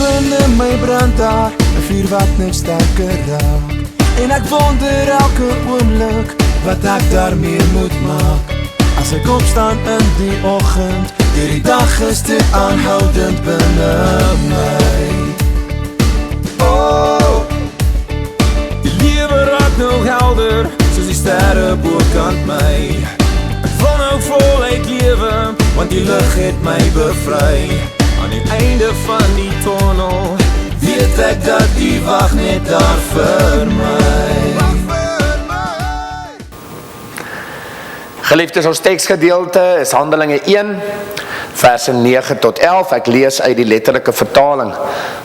binne my brand daar 'n vuur wat net sterker raak. En ek wonder elke oomblik wat ek daarmee moet maak. As ek opstaan in die oggend, die dag is te aanhoudend binne my. Oh, die lewe raak nog helder, soos die sterre bokant my. Ek wil nou voluit lewe, want die lig het my bevry. Aan die einde van die tunnel, weet ek dat die wag net daar vir my. Geliefdes, ons teksgedeelte is Handelinge 1, verse 9 tot 11. Ek lees uit die letterlike vertaling.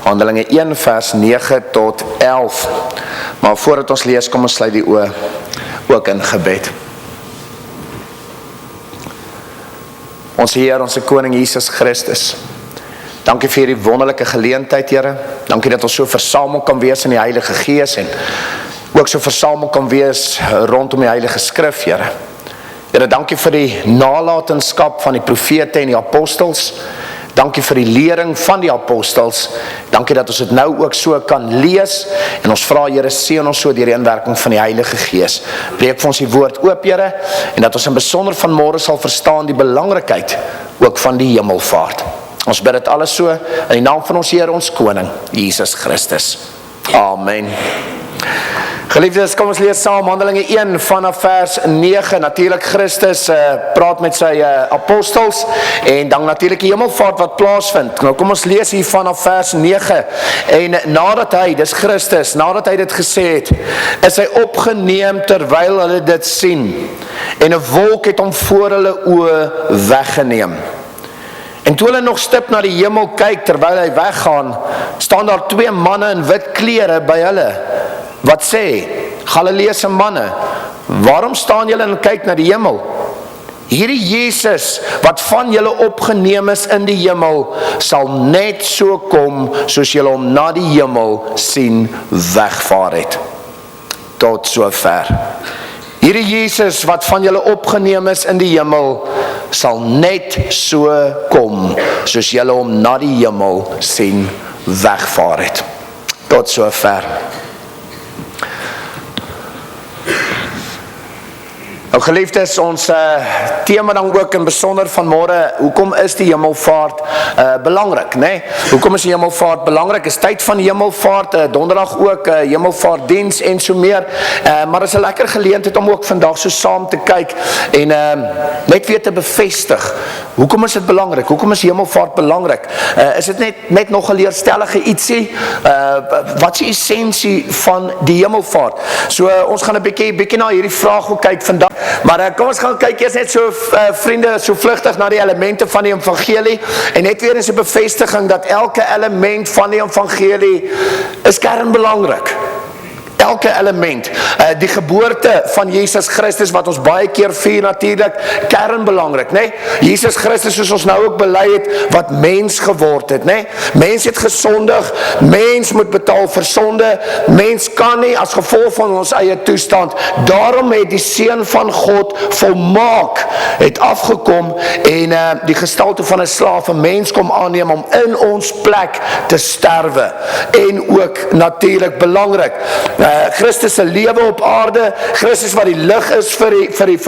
Handelinge 1, vers 9 tot 11. Maar voordat ons lees, kom ons sluit die oë ook in gebed. Ons Heer, ons Koning Jesus Christus, dankie vir hierdie wonderlike geleentheid, Here. Dankie dat ons so versamel kan wees in die Heilige Gees en ook so versamel kan wees rondom die Heilige Skrif, Here. Here, dankie vir die nalatenskap van die profete en die apostels. Dankie vir die lering van die apostels. Dankie dat ons dit nou ook so kan lees. En ons vra, Here, seën ons so deur die inwerking van die Heilige Gees. Breek vir ons die woord oop, Here, en dat ons in besonder vanmôre sal verstaan die belangrikheid ook van die hemelvaart. Ons bid dit alles so in die naam van ons Here, ons Koning, Jesus Christus. Amen. Geliefdes, kom ons lees saam Handelinge 1 vanaf vers 9. Natuurlik Christus praat met sy apostels en dan natuurlik die hemelvaart wat plaasvind. Nou kom ons lees hier vanaf vers 9. En nadat hy, dis Christus, nadat hy dit gesê het, is hy opgeneem terwyl hulle dit sien. En 'n wolk het hom voor hulle oë weggeneem. En toe hulle nog stip na die hemel kyk terwyl hy weggaan, staan daar 2 manne in wit klere by hulle. Wat sê, Galileese manne, waarom staan julle en kyk na die hemel? Hierdie Jesus wat van julle opgeneem is in die hemel, sal net so kom soos julle hom na die hemel sien wegvaar het. Tot sover. Hierdie Jesus wat van julle opgeneem is in die hemel, sal net so kom soos julle hom na die hemel sien wegvaar het. Tot sover. Nou geliefdes, ons tema dan ook in besonder vanmôre, hoekom is die hemelvaart belangrik, né? Hoekom is die hemelvaart belangrik? Is tyd van hemelvaart, donderdag ook hemelvaartdiens en so meer, maar is 'n lekker geleentheid om ook vandag so saam te kyk en net weer te bevestig, hoekom is dit belangrik? Hoekom is hemelvaart belangrik? Is dit net nog 'n leerstellige ietsie? Wat is die essensie van die hemelvaart? So ons gaan 'n bietjie na hierdie vraag ook kyk vandag. Maar kom ons gaan kyk eers net so vriende, so vlugtig na die elemente van die evangelie en net weer eens 'n bevestiging dat elke element van die evangelie is kernbelangrik. Elke element, die geboorte van Jesus Christus wat ons baie keer vier natuurlik, kernbelangrik, né? Jesus Christus soos ons nou ook bely het, wat mens geword het, né? Mens het gesondig, mens moet betaal vir sonde, mens kan nie as gevolg van ons eie toestand, daarom het die Seun van God volmaak, het afgekom en die gestalte van 'n slaaf, 'n mens kom aanneem om in ons plek te sterwe, en ook natuurlik belangrik, Christus se lewe op aarde, Christus wat die lig is vir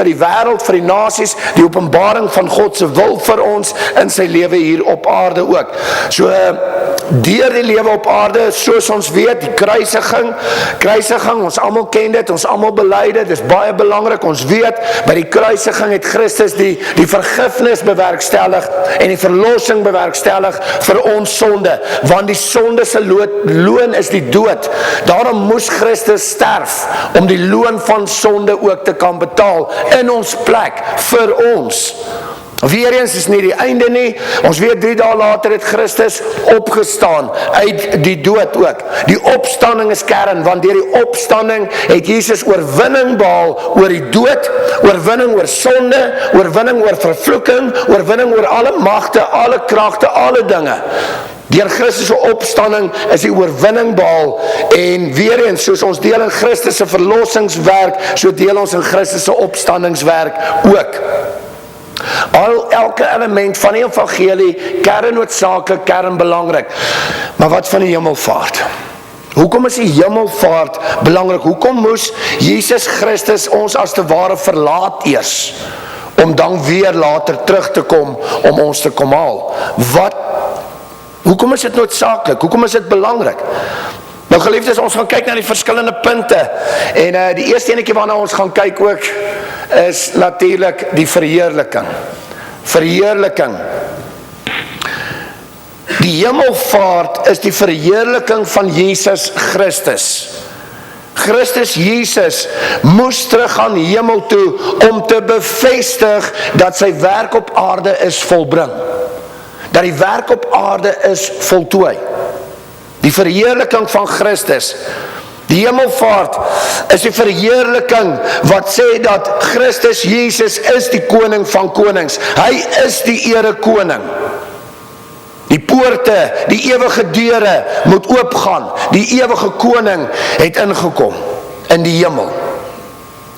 die wêreld, vir die nasies, die openbaring van God se wil vir ons in sy lewe hier op aarde ook. So deur die lewe op aarde, soos ons weet, die kruisiging, ons almal ken dit, ons almal bely dit, dis baie belangrik, ons weet, by die kruisiging het Christus die vergifnis bewerkstellig en die verlossing bewerkstellig vir ons sonde, want die sonde se loon is die dood. Daarom moes Christus sterf, om die loon van sonde ook te kan betaal, in ons plek, vir ons. Weereens is nie die einde nie, ons weet 3 dae later het Christus opgestaan, uit die dood ook. Die opstanding is kern, want deur die opstanding het Jesus oorwinning behaal oor die dood, oorwinning oor sonde, oorwinning oor vervloeking, oorwinning oor alle magte, alle kragte, alle dinge. Deur Christus se opstanding is die oorwinning behaal en weer eens, soos ons deel in Christus se verlossingswerk, so deel ons in Christus se opstandingswerk ook. Elke element van die evangelie, kernnoodsaaklik, kernbelangrik. Maar Maar wat van die hemelvaart? Hoekom is die hemelvaart belangrik? Hoekom moes Jesus Christus ons as te ware verlaat eers, om dan weer later terug te kom, om ons te kom haal? Hoekom is dit noodsaaklik? Hoekom is dit belangrik? Nou geliefdes, ons gaan kyk na die verskillende punte, en die eerste enetjie waarna ons gaan kyk ook, is natuurlik die verheerliking. Verheerliking. Die hemelvaart is die verheerliking van Jesus Christus. Christus Jesus moes terug gaan hemel toe om te bevestig dat sy werk op aarde is volbring. Dat die werk op aarde is voltooi. Die verheerliking van Christus. Die hemelvaart is die verheerliking wat sê dat Christus Jesus is die koning van konings. Hy is die ere koning. Die poorte, die ewige deure moet oopgaan. Die ewige koning het ingekom in die hemel.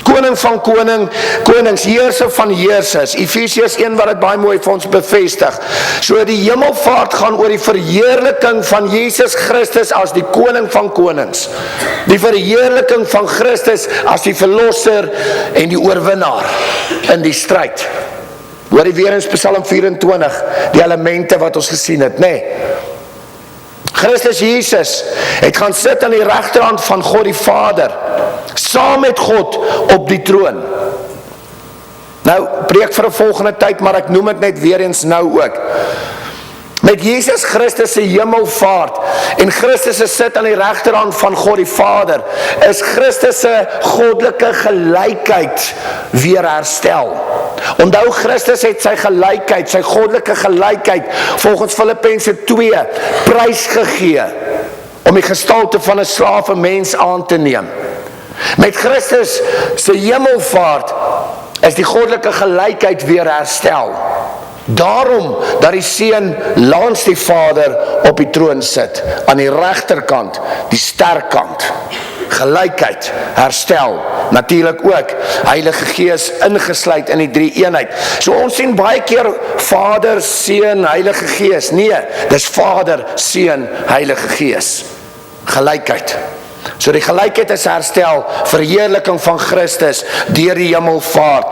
Koning van konings, heerser van heersers. Efesiërs 1 wat dit baie mooi vir ons bevestig. So die hemelvaart gaan oor die verheerliking van Jesus Christus as die koning van konings. Die verheerliking van Christus as die verlosser en die oorwinnaar in die stryd. Hoor jy weer in Psalm 24, die elemente wat ons gesien het, nee. Christus Jesus het gaan sit aan die regterhand van God die Vader, saam met God op die troon. Nou, preek vir 'n volgende tyd, maar ek noem dit net weer eens nou ook. Met Jesus Christus se hemelvaart en Christus se sit aan die regterhand van God die Vader, is Christus se goddelike gelykheid weer herstel. Onthou, Christus het sy gelykheid, sy goddelike gelykheid, volgens Filippense 2, prysgegee, om die gestalte van 'n slawe mens aan te neem. Met Christus se hemelvaart is die goddelike gelykheid weer herstel. Daarom dat die Seun langs die Vader op die troon sit, aan die regterkant, die sterkant. Gelykheid, herstel, natuurlik ook Heilige Gees ingesluit in die drie eenheid. So ons sien baie keer Vader, Seun, Heilige Gees. Nee, dis Vader, Seun, Heilige Gees. Gelykheid. So die gelykheid is herstel, verheerliking van Christus deur die hemelvaart.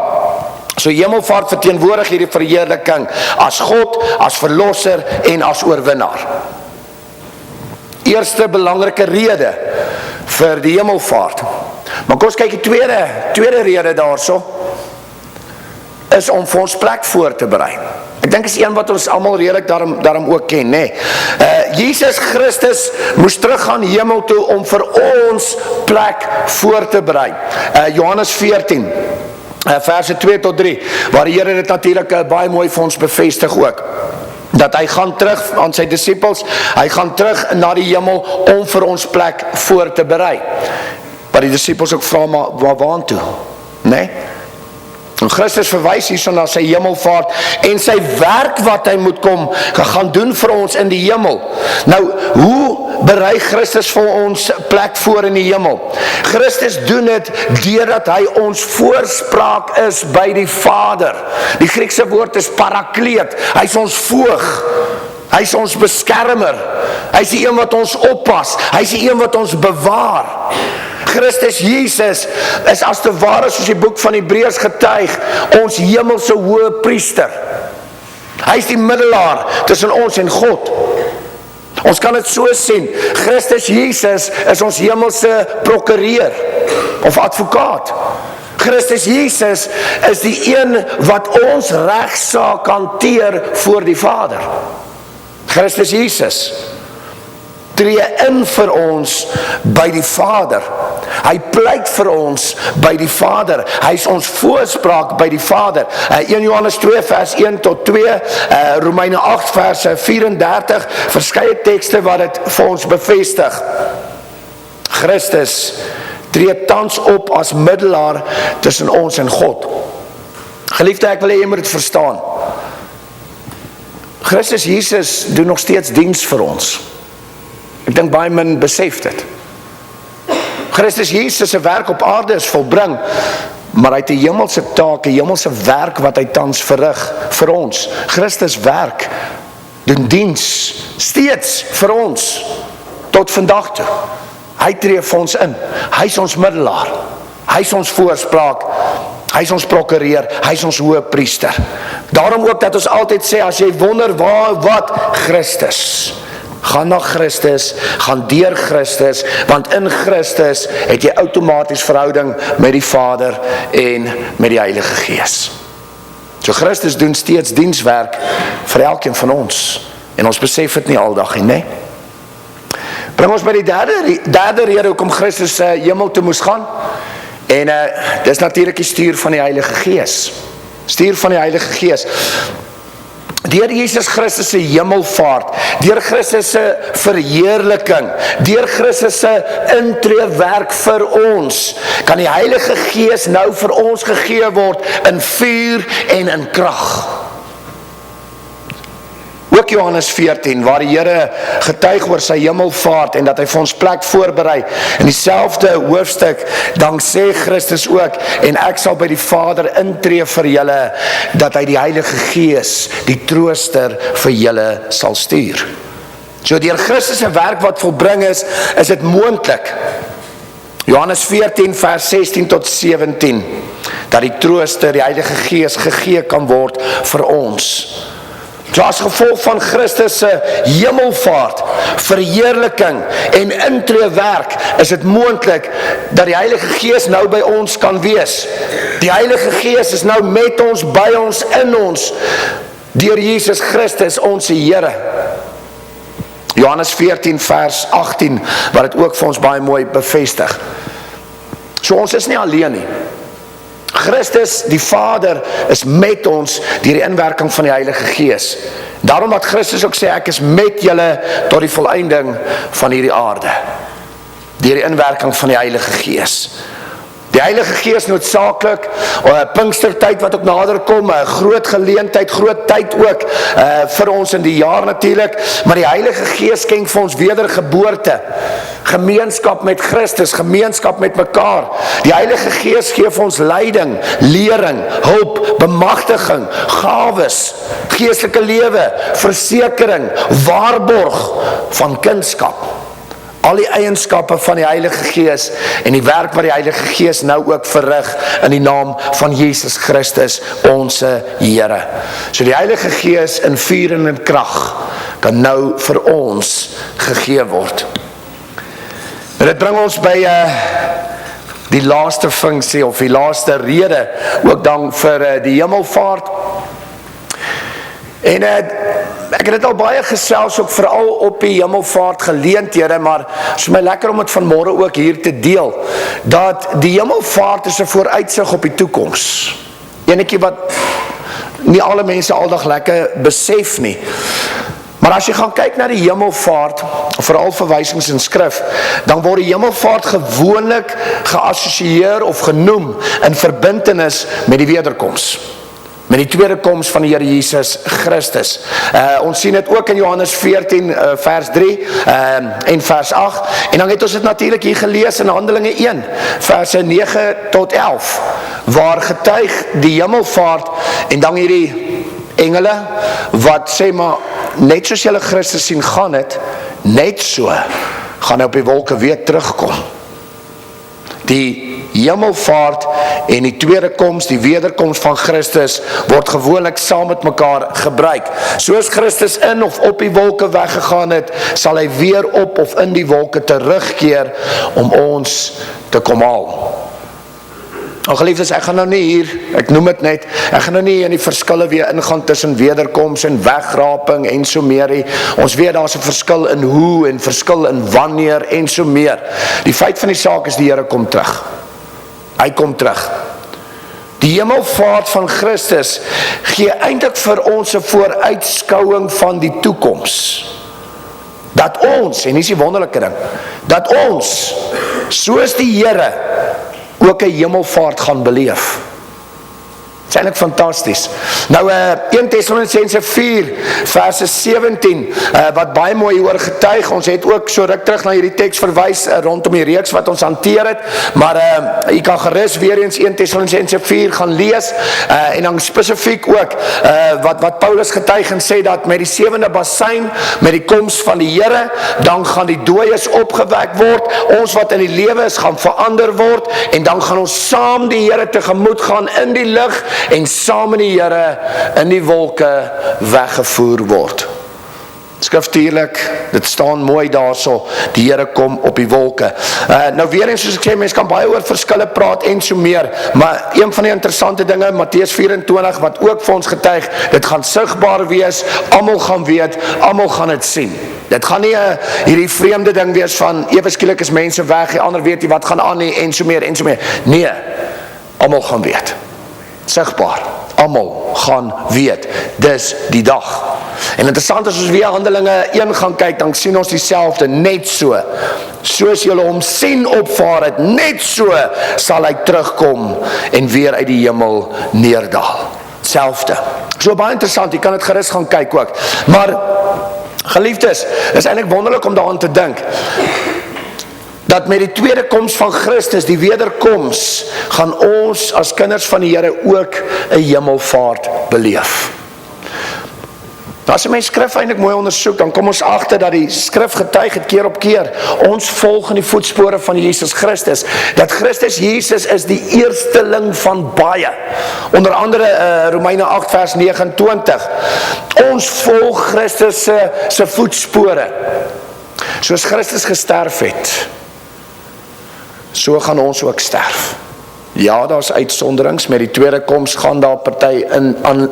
So hemelvaart verteenwoordig hierdie verheerliking as God, as verlosser en as oorwinnaar. Eerste belangrike rede vir die hemelvaart. Maar kom ons kyk die tweede rede daarso, is om vir ons plek voor te berei. Ek dink is een wat ons almal redelik daarom ook ken, nee. Jesus Christus moes teruggaan hemel toe om vir ons plek voor te berei. Johannes 14, verse 2 tot 3, waar die Here dit natuurlik baie mooi vir ons bevestig ook. Dat hy gaan terug aan sy disippels, hy gaan terug na die hemel om vir ons plek voor te berei. Maar die disippels ook vra, maar waartoe? Nee? En Christus verwys hierso na sy hemelvaart en sy werk wat hy moet kom gaan doen vir ons in die hemel. Nou, hoe berei Christus vir ons plek voor in die hemel? Christus doen dit deurdat hy ons voorspraak is by die Vader. Die Griekse woord is parakleet. Hy is ons voog. Hy is ons beskermer. Hy is die een wat ons oppas. Hy is die een wat ons bewaar. Christus Jesus is as te ware, soos die boek van Hebreërs getuig, ons hemelse hoë priester. Hy is die middelaar tussen ons en God. Ons kan dit so sien, Christus Jesus is ons hemelse prokureur of advokaat. Christus Jesus is die een wat ons regsaak hanteer voor die Vader. Christus Jesus tree in vir ons by die Vader. Hy pleit vir ons by die Vader. Hy is ons voorspraak by die Vader. 1 Johannes 2 vers 1 tot 2, Romeine 8 vers 34, verskeie tekste wat dit vir ons bevestig. Christus tree tans op as middelaar tussen ons en God. Geliefde, ek wil hê jy moet dit verstaan. Christus Jesus doen nog steeds diens vir ons. Ek dink baie min besef dit. Christus Jesus se werk op aarde is volbring, maar hy het 'n hemelse taak, 'n hemelse werk wat hy tans verrig vir ons. Christus werk doen diens, steeds vir ons, tot vandag toe. Hy tree vir ons in, hy is ons middelaar, hy is ons voorspraak, hy is ons prokureur, hy is ons hoëpriester. Daarom ook dat ons altyd sê, as jy wonder waar, wat, Christus. Gaan na Christus, gaan deur Christus, want in Christus het jy outomaties verhouding met die Vader en met die Heilige Gees. So Christus doen steeds dienswerk vir elkeen van ons, en ons besef het nie aldag nie, nee? Bring ons by die derde rede hoekom Christus hemel toe moes gaan, en dis natuurlik die stuur van die Heilige Gees. Stuur van die Heilige Gees. Deur Jesus Christus se hemelvaart, deur Christus se verheerliking, deur Christus se intreewerk vir ons, kan die Heilige Gees nou vir ons gegee word in vuur en in krag. Ook Johannes 14, waar die Here getuig oor sy hemelvaart en dat hy vir ons plek voorberei. In dieselfde hoofstuk, dan sê Christus ook, en ek sal by die Vader intree vir julle, dat hy die Heilige Gees, die trooster vir julle sal stuur. So deur Christus se werk wat volbring is dit moontlik. Johannes 14 vers 16 tot 17, dat die trooster, die Heilige Gees gegee kan word vir ons. So as gevolg van Christus se hemelvaart, verheerliking en intreewerk, is dit moontlik dat die Heilige Gees nou by ons kan wees. Die Heilige Gees is nou met ons, by ons, in ons, deur Jesus Christus, ons Here. Johannes 14 vers 18, wat dit ook vir ons baie mooi bevestig. So ons is nie alleen nie. Christus, die Vader, is met ons deur die inwerking van die Heilige Gees. Daarom wat Christus ook sê, ek is met julle tot die volleinding van hierdie aarde. Deur die inwerking van die Heilige Gees. Die Heilige Gees noodsaaklik, Pinkstertyd wat ook nader kom, groot geleentheid, groot tyd ook vir ons in die jaar natuurlik, maar die Heilige Gees skenk vir ons wedergeboorte, gemeenskap met Christus, gemeenskap met mekaar. Die Heilige Gees gee vir ons leiding, lering, hulp, bemagtiging, gawes, geestelike lewe, versekering, waarborg van kindskap. Al die eienskappe van die Heilige Gees en die werk wat die Heilige Gees nou ook verrig in die naam van Jesus Christus, ons Here. So die Heilige Gees in vuur en in krag kan nou vir ons gegee word. En dit bring ons by die laaste funksie of die laaste rede, ook dan vir die hemelvaart. En ek het dit al baie gesels ook veral op die hemelvaart geleenthede, maar het is my lekker om het vanmôre ook hier te deel, dat die hemelvaart is 'n vooruitsig op die toekoms. Enetjie wat nie alle mense aldag lekker besef nie. Maar as jy gaan kyk na die hemelvaart, veral verwysings in skrif, dan word die hemelvaart gewoonlik geassosieer of genoem in verbintenis met die wederkoms. Met die tweede koms van die Here Jesus Christus. Ons sien dit ook in Johannes 14 vers 3 en vers 8. En dan het ons dit natuurlik hier gelees in Handelinge 1, verse 9 tot 11, waar getuig die hemelvaart en dan hierdie engele, wat sê maar, net soos julle Christus sien gaan het, net so gaan hy op die wolke weer terugkom. Die hemelvaart en die tweede koms, die wederkoms van Christus, word gewoonlik saam met mekaar gebruik. Soos Christus in of op die wolke weggegaan het, sal hy weer op of in die wolke terugkeer om ons te kom haal. Geliefdes, ek gaan nou nie hier, ek noem het net, ek gaan nou nie in die verskille weer ingaan tussen wederkoms en wegraping en so meer nie. Ons weet daar is 'n verskil in hoe en verskil in wanneer en so meer. Die feit van die saak is die Here kom terug. Hy kom terug. Die hemelvaart van Christus gee eintlik vir ons 'n vooruitskouing van die toekoms. Dat ons, en hier is die wonderlike ding, dat ons, soos die Here, ook 'n hemelvaart gaan beleef. Dit is eintlik fantasties. Nou 1 Tessalonisense 4 verse 17 wat baie mooi oor getuig. Ons het ook so ruk terug na hierdie teks verwys rondom die reeks wat ons hanteer het, maar jy kan gerus weer eens 1 Tessalonisense 4 gaan lees en dan spesifiek ook wat Paulus getuig en sê dat met die 7de bassein, met die koms van die Here, dan gaan die dooies opgewek word, ons wat in die lewe is gaan verander word en dan gaan ons saam die Here tegemoet gaan in die lig en saam met die Here in die wolke weggevoer word. Skriftuurlik, dit staan mooi daarso, die Here kom op die wolke. Nou weer eens soos ek sê, mens kan baie oor verskille praat en so meer, maar een van die interessante dinge, Matteus 24, wat ook vir ons getuig, dit gaan sigbaar wees, almal gaan weet, almal gaan dit sien. Dit gaan nie hierdie vreemde ding wees van, ewe skielik is mense weg, die ander weet nie wat gaan aan nie, en so meer, en so meer. Nee, almal gaan weet. Sigbaar, almal gaan weet, dis die dag. En interessant as ons weer Handelinge 1 gaan kyk, dan sien ons dieselfde, net so. Soos julle hom sien opvaar het, net so sal hy terugkom en weer uit die hemel neerdaal. Selfde. So baie interessant, jy kan dit gerus gaan kyk ook. Maar, geliefdes, is eintlik wonderlik om daaraan te dink, dat met die tweede koms van Christus, die wederkoms, gaan ons as kinders van die Here ook 'n hemelvaart beleef. As jy my skrif eintlik mooi ondersoek, dan kom ons agter dat die skrif getuig het keer op keer, ons volg in die voetspore van Jesus Christus, dat Christus Jesus is die eersteling van baie. Onder andere Romeine 8 vers 29. Ons volg Christus se voetspore. Soos Christus gesterf het, so gaan ons ook sterf. Ja, daar is uitsonderings, met die tweede koms gaan daar party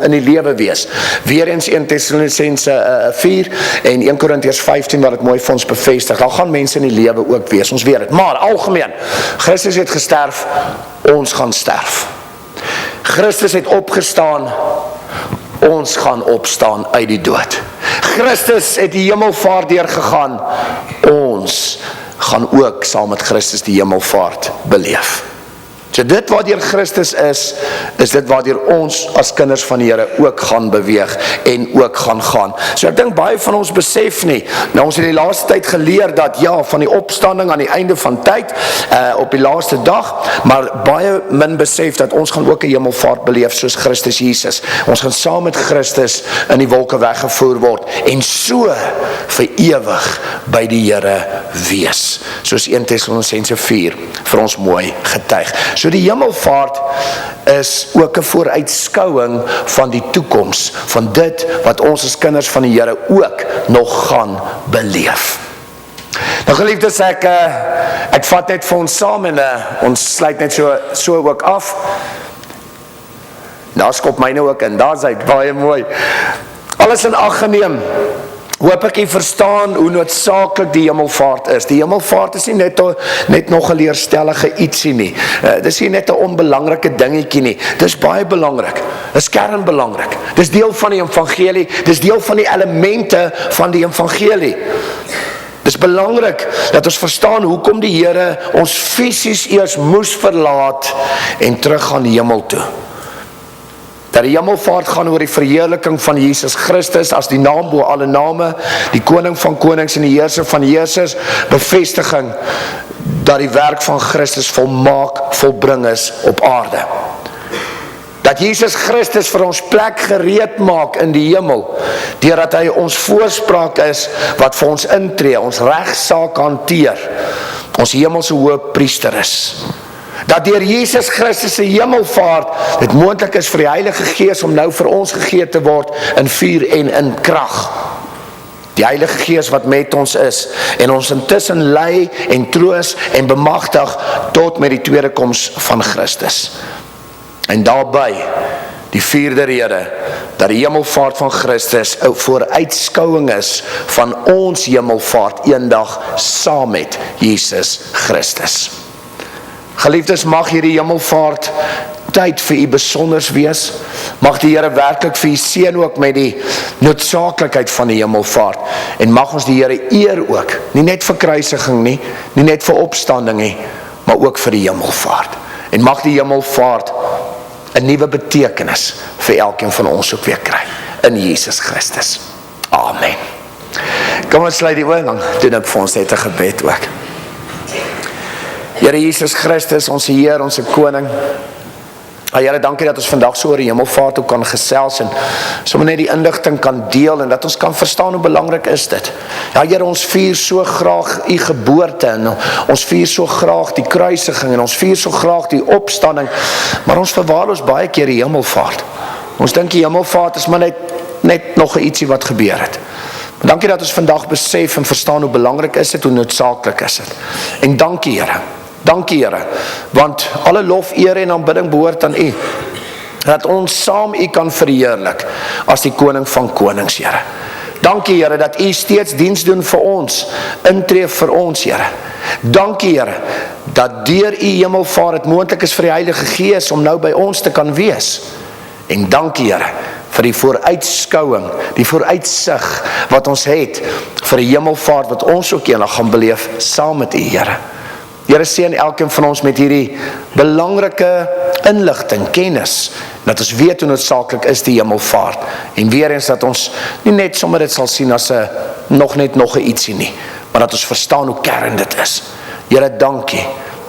in die lewe wees. Weer eens 1 Tessalonisense 4 en 1 Korintiërs 15 wat dit mooi vir ons bevestig. Daar gaan mense in die lewe ook wees, ons weet het. Maar algemeen, Christus het gesterf, ons gaan sterf. Christus het opgestaan, ons gaan opstaan uit die dood. Christus het die hemelvaart deurgegaan, ons gaan ook saam met Christus die hemelvaart beleef. So dit wat deur Christus is dit wat deur ons as kinders van die Here ook gaan beweeg en ook gaan gaan. So ek dink baie van ons besef nie, nou ons het die laaste tyd geleer dat ja, van die opstanding aan die einde van tyd, op die laaste dag, maar baie min besef dat ons gaan ook 'n hemelvaart beleef soos Christus Jesus. Ons gaan saam met Christus in die wolke weggevoer word en so vir ewig by die Here wees. Soos 1 Tessalonisense 4 vir ons mooi getuig. So die hemelvaart is ook 'n vooruitskouing van die toekoms, van dit wat ons as kinders van die Here ook nog gaan beleef. Nou geliefdes, ek vat net vir ons saam en ons sluit net so ook af. Daar skop myne ook in, daar is hy, baie mooi. Alles in ag geneem, hoop ek jy verstaan hoe noodsaaklik die hemelvaart is. Die hemelvaart is nie net nog 'n leerstellige ietsie nie. Dis nie net 'n onbelangrike dingetjie nie. Dis baie belangrik. Dis kernbelangrik. Dis deel van die evangelie. Dis deel van die elemente van die evangelie. Dis belangrik dat ons verstaan hoekom die Here ons fisies eers moes verlaat en terug gaan hemel toe. Dat die hemelvaart gaan oor die verheerliking van Jesus Christus as die naam bo alle name, die koning van konings en die heerser van heersers, bevestiging dat die werk van Christus volbring is op aarde. Dat Jesus Christus vir ons plek gereed maak in die hemel, deurdat hy ons voorspraak is, wat vir ons intree, ons regsaak hanteer, ons hemelse hoëpriester is. Dat deur Jesus Christus se hemelvaart dit moontlik is vir die Heilige Gees om nou vir ons gegee te word in vuur en in krag. Die Heilige Gees wat met ons is en ons intussen lei en troos en bemagtig tot met die tweede koms van Christus. En daarbij die vierde rede dat die hemelvaart van Christus 'n vooruitskouing is van ons hemelvaart eendag saam met Jesus Christus. Geliefdes, mag hierdie hemelvaart tyd vir u besonders wees. Mag die Here werklik vir u seën ook met die noodsaaklikheid van die hemelvaart. En mag ons die Here eer ook, nie net vir kruisiging nie net vir opstanding nie, maar ook vir die hemelvaart. En mag die hemelvaart 'n nuwe betekenis vir elkeen van ons ook weer kry, in Jesus Christus. Amen. Kom ons sluit die oë, dan doen ek vir ons net 'n gebed ook. Here Jesus Christus, ons Heer, ons Koning. Here, dankie dat ons vandag so oor die hemelvaart ook kan gesels en sommer net die inligting kan deel en dat ons kan verstaan hoe belangrik is dit. Ja Here, ons vier so graag u geboorte en ons vier so graag die kruisiging en ons vier so graag die opstanding, maar ons verwaarloos baie keer die hemelvaart. Ons dink die hemelvaart is maar net nog ietsie wat gebeur het. Maar dankie dat ons vandag besef en verstaan hoe belangrik is dit, hoe noodsaaklik is dit. En dankie Here. Dankie Here, want alle lof, eer en aanbidding behoort aan u. Dat ons saam u kan verheerlik as die koning van konings, Here. Dankie Here, dat u steeds diens doen vir ons, intree vir ons, Here. Dankie Here, dat deur u hemelvaart het moontlik is vir die Heilige Gees om nou by ons te kan wees. En dankie Here, vir die vooruitskouing, die vooruitsig wat ons het, vir die hemelvaart wat ons ook eendag gaan beleef, saam met u Here. Here, seën elkeen van ons met hierdie belangrike inligting, kennis, dat ons weet hoe noodsaaklik is die hemelvaart, en weer eens dat ons nie net sommer dit sal sien as nog 'n ietsie nie, maar dat ons verstaan hoe kern dit is. Here, dankie,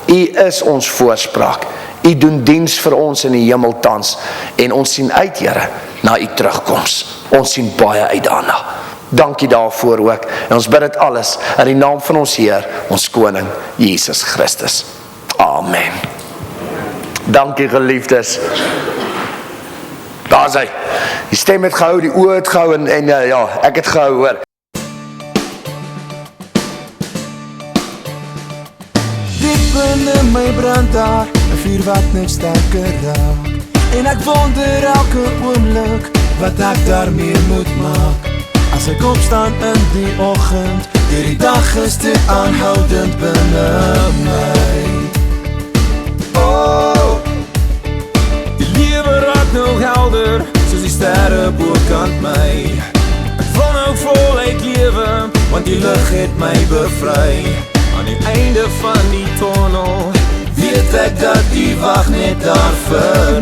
u is ons voorspraak, u doen diens vir ons in die hemel tans, en ons sien uit, Here, na u terugkoms, ons sien baie uit daarna. Dankie daarvoor ook, en ons bid dit alles in die naam van ons Heer, ons Koning, Jesus Christus. Amen. Dankie geliefdes. Daar is hy. Die stem het gehou, die oor het gehou, en ja, ek het gehou, hoor. Diep in my brand daar, 'n vuur wat net sterker raak. En ek wonder elke oomblik, wat ek daarmee moet maak. As ek opstaan in die oggend, deur die dag is dit aanhoudend binne my. Oh, die lewe raak nou helder, soos die sterre bokant my. Ek wil nou voluit lewe, want die lig het my bevry. Aan die einde van die tunnel, weet ek dat die wag net daar vir